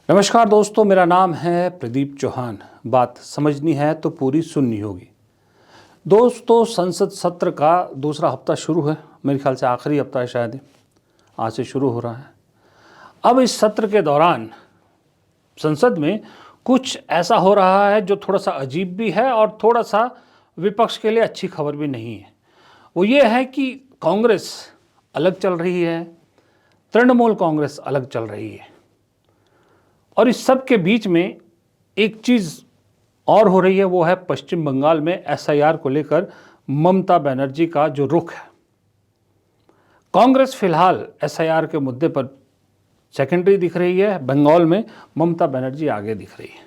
नमस्कार दोस्तों, मेरा नाम है प्रदीप चौहान। बात समझनी है तो पूरी सुननी होगी। दोस्तों, संसद सत्र का दूसरा हफ्ता शुरू है। मेरे ख्याल से आखिरी हफ्ता है, शायद आज से शुरू हो रहा है। अब इस सत्र के दौरान संसद में कुछ ऐसा हो रहा है जो थोड़ा सा अजीब भी है और थोड़ा सा विपक्ष के लिए अच्छी खबर भी नहीं है। वो ये है कि कांग्रेस अलग चल रही है, तृणमूल कांग्रेस अलग चल रही है, और इस सब के बीच में एक चीज़ और हो रही है। वो है पश्चिम बंगाल में एसआईआर को लेकर ममता बनर्जी का जो रुख है। कांग्रेस फिलहाल एसआईआर के मुद्दे पर सेकेंडरी दिख रही है, बंगाल में ममता बनर्जी आगे दिख रही है।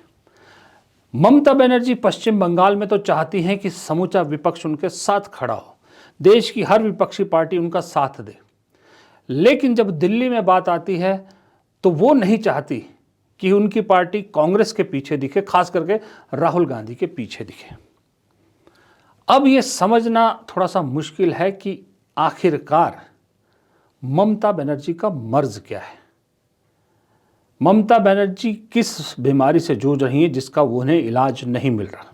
ममता बनर्जी पश्चिम बंगाल में तो चाहती हैं कि समूचा विपक्ष उनके साथ खड़ा हो, देश की हर विपक्षी पार्टी उनका साथ दे। लेकिन जब दिल्ली में बात आती है तो वो नहीं चाहती कि उनकी पार्टी कांग्रेस के पीछे दिखे, खास करके राहुल गांधी के पीछे दिखे। अब ये समझना थोड़ा सा मुश्किल है कि आखिरकार ममता बनर्जी का मर्ज क्या है। ममता बनर्जी किस बीमारी से जूझ रही हैं जिसका उन्हें इलाज नहीं मिल रहा।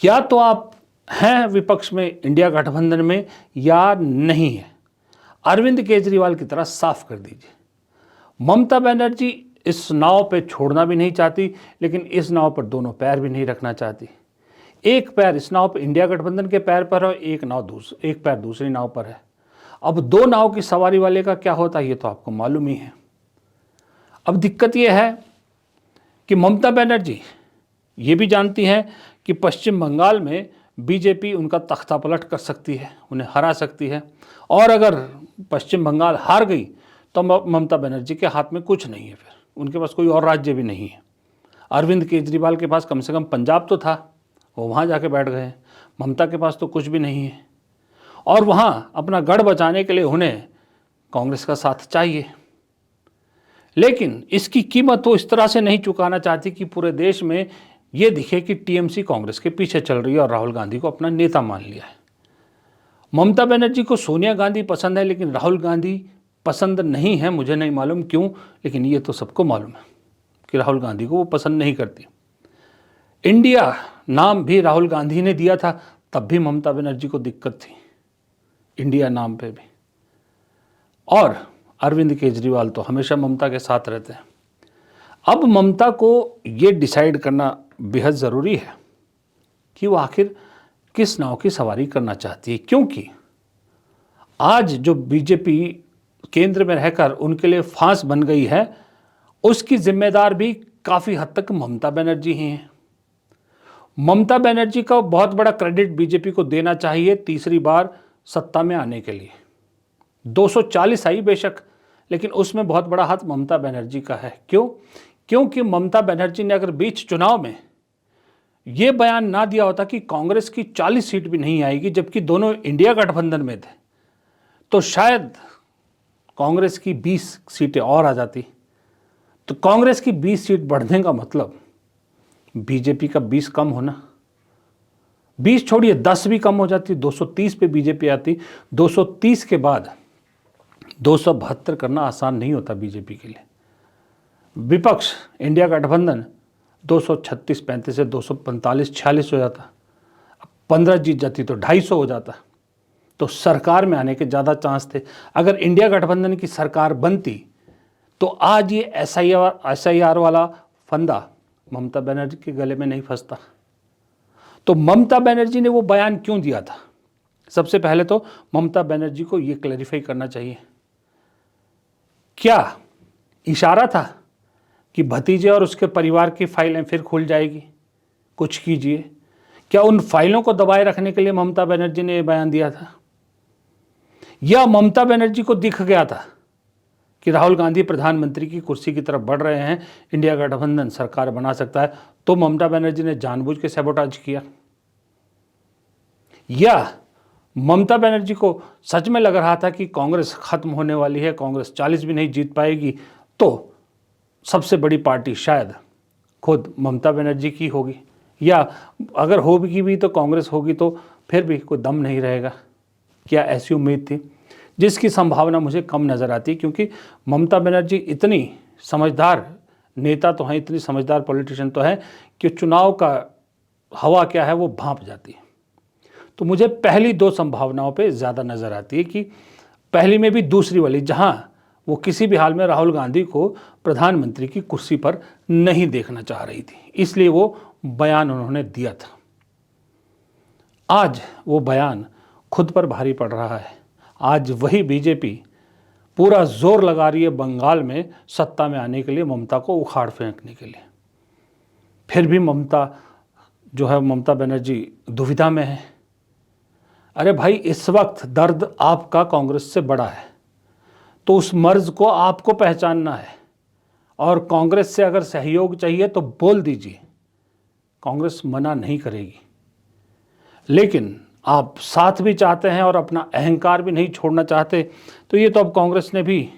या तो आप हैं विपक्ष में, इंडिया गठबंधन में, या नहीं है। अरविंद केजरीवाल की तरह साफ कर दीजिए। ममता बनर्जी इस नाव पे छोड़ना भी नहीं चाहती, लेकिन इस नाव पर दोनों पैर भी नहीं रखना चाहती। एक पैर इस नाव पर इंडिया गठबंधन के पैर पर है, एक पैर दूसरी नाव पर है। अब दो नाव की सवारी वाले का क्या होता है ये तो आपको मालूम ही है। अब दिक्कत ये है कि ममता बनर्जी ये भी जानती हैं कि पश्चिम बंगाल में बीजेपी उनका तख्ता पलट कर सकती है, उन्हें हरा सकती है, और अगर पश्चिम बंगाल हार गई तो ममता बनर्जी के हाथ में कुछ नहीं है। फिर उनके पास कोई और राज्य भी नहीं है। अरविंद केजरीवाल के पास कम से कम पंजाब तो था, वो वहाँ जाके बैठ गए। ममता के पास तो कुछ भी नहीं है, और वहाँ अपना गढ़ बचाने के लिए उन्हें कांग्रेस का साथ चाहिए। लेकिन इसकी कीमत वो इस तरह से नहीं चुकाना चाहती कि पूरे देश में ये दिखे कि टीएमसी कांग्रेस के पीछे चल रही है और राहुल गांधी को अपना नेता मान लिया है। ममता बनर्जी को सोनिया गांधी पसंद है, लेकिन राहुल गांधी पसंद नहीं है। मुझे नहीं मालूम क्यों, लेकिन ये तो सबको मालूम है कि राहुल गांधी को वो पसंद नहीं करती। इंडिया नाम भी राहुल गांधी ने दिया था, तब भी ममता बनर्जी को दिक्कत थी इंडिया नाम पे भी। और अरविंद केजरीवाल तो हमेशा ममता के साथ रहते हैं। अब ममता को ये डिसाइड करना बेहद ज़रूरी है कि वो आखिर किस नाव की सवारी करना चाहती है, क्योंकि आज जो बीजेपी केंद्र में रहकर उनके लिए फांस बन गई है, उसकी जिम्मेदार भी काफ़ी हद तक ममता बनर्जी ही हैं। ममता बनर्जी का बहुत बड़ा क्रेडिट बीजेपी को देना चाहिए तीसरी बार सत्ता में आने के लिए। 240 आई बेशक, लेकिन उसमें बहुत बड़ा हाथ ममता बनर्जी का है। क्यों? क्योंकि ममता बनर्जी ने अगर बीच चुनाव में ये बयान ना दिया होता कि कांग्रेस की 40 सीट भी नहीं आएगी, जबकि दोनों इंडिया गठबंधन में थे, तो शायद कांग्रेस की 20 सीटें और आ जाती। तो कांग्रेस की 20 सीट बढ़ने का मतलब बीजेपी का 20 कम होना। 20 छोड़िए, 10 भी कम हो जाती, 230 पे बीजेपी आती। 230 के बाद 272 करना आसान नहीं होता बीजेपी के लिए। विपक्ष इंडिया गठबंधन 236-35 से 245-46 हो जाता। 15 जीत जाती तो 250 हो जाता, तो सरकार में आने के ज़्यादा चांस थे। अगर इंडिया गठबंधन की सरकार बनती तो आज ये एसआईआर वाला फंदा ममता बनर्जी के गले में नहीं फंसता। तो ममता बनर्जी ने वो बयान क्यों दिया था? सबसे पहले तो ममता बनर्जी को ये क्लैरिफाई करना चाहिए, क्या इशारा था कि भतीजे और उसके परिवार की फाइलें फिर खुल जाएगी? कुछ कीजिए। क्या उन फाइलों को दबाए रखने के लिए ममता बनर्जी ने यह बयान दिया था, या ममता बनर्जी को दिख गया था कि राहुल गांधी प्रधानमंत्री की कुर्सी की तरफ बढ़ रहे हैं, इंडिया गठबंधन सरकार बना सकता है, तो ममता बनर्जी ने जानबूझ के सैबोटाज किया? या ममता बनर्जी को सच में लग रहा था कि कांग्रेस खत्म होने वाली है, कांग्रेस 40 भी नहीं जीत पाएगी, तो सबसे बड़ी पार्टी शायद खुद ममता बनर्जी की होगी, या अगर होगी भी तो कांग्रेस होगी, तो फिर भी कोई दम नहीं रहेगा? क्या ऐसी उम्मीद थी? जिसकी संभावना मुझे कम नज़र आती है, क्योंकि ममता बनर्जी इतनी समझदार नेता तो हैं, इतनी समझदार पॉलिटिशियन तो हैं कि चुनाव का हवा क्या है वो भांप जाती है। तो मुझे पहली दो संभावनाओं पे ज़्यादा नज़र आती है कि पहली में भी दूसरी वाली, जहाँ वो किसी भी हाल में राहुल गांधी को प्रधानमंत्री की कुर्सी पर नहीं देखना चाह रही थी, इसलिए वो बयान उन्होंने दिया था। आज वो बयान खुद पर भारी पड़ रहा है। आज वही बीजेपी पूरा जोर लगा रही है बंगाल में सत्ता में आने के लिए, ममता को उखाड़ फेंकने के लिए। फिर भी ममता बनर्जी दुविधा में है। अरे भाई, इस वक्त दर्द आपका कांग्रेस से बड़ा है, तो उस मर्ज को आपको पहचानना है और कांग्रेस से अगर सहयोग चाहिए तो बोल दीजिए, कांग्रेस मना नहीं करेगी। लेकिन आप साथ भी चाहते हैं और अपना अहंकार भी नहीं छोड़ना चाहते, तो ये तो अब कांग्रेस ने भी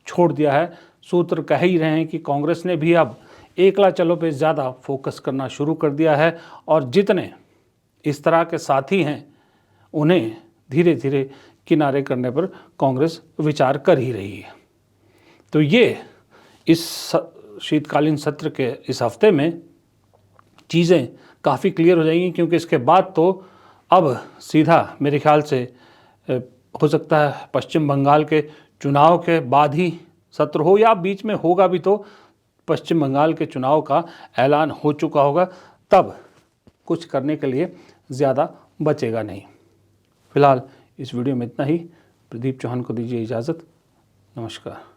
छोड़ दिया है। सूत्र कह ही रहे हैं कि कांग्रेस ने भी अब एकला चलो पे ज़्यादा फोकस करना शुरू कर दिया है और जितने इस तरह के साथी हैं उन्हें धीरे धीरे किनारे करने पर कांग्रेस विचार कर ही रही है। तो ये इस शीतकालीन सत्र के इस हफ्ते में चीज़ें काफ़ी क्लियर हो जाएंगी, क्योंकि इसके बाद तो अब सीधा मेरे ख्याल से हो सकता है पश्चिम बंगाल के चुनाव के बाद ही सत्र हो, या बीच में होगा भी तो पश्चिम बंगाल के चुनाव का ऐलान हो चुका होगा, तब कुछ करने के लिए ज़्यादा बचेगा नहीं। फिलहाल इस वीडियो में इतना ही। प्रदीप चौहान को दीजिए इजाज़त। नमस्कार।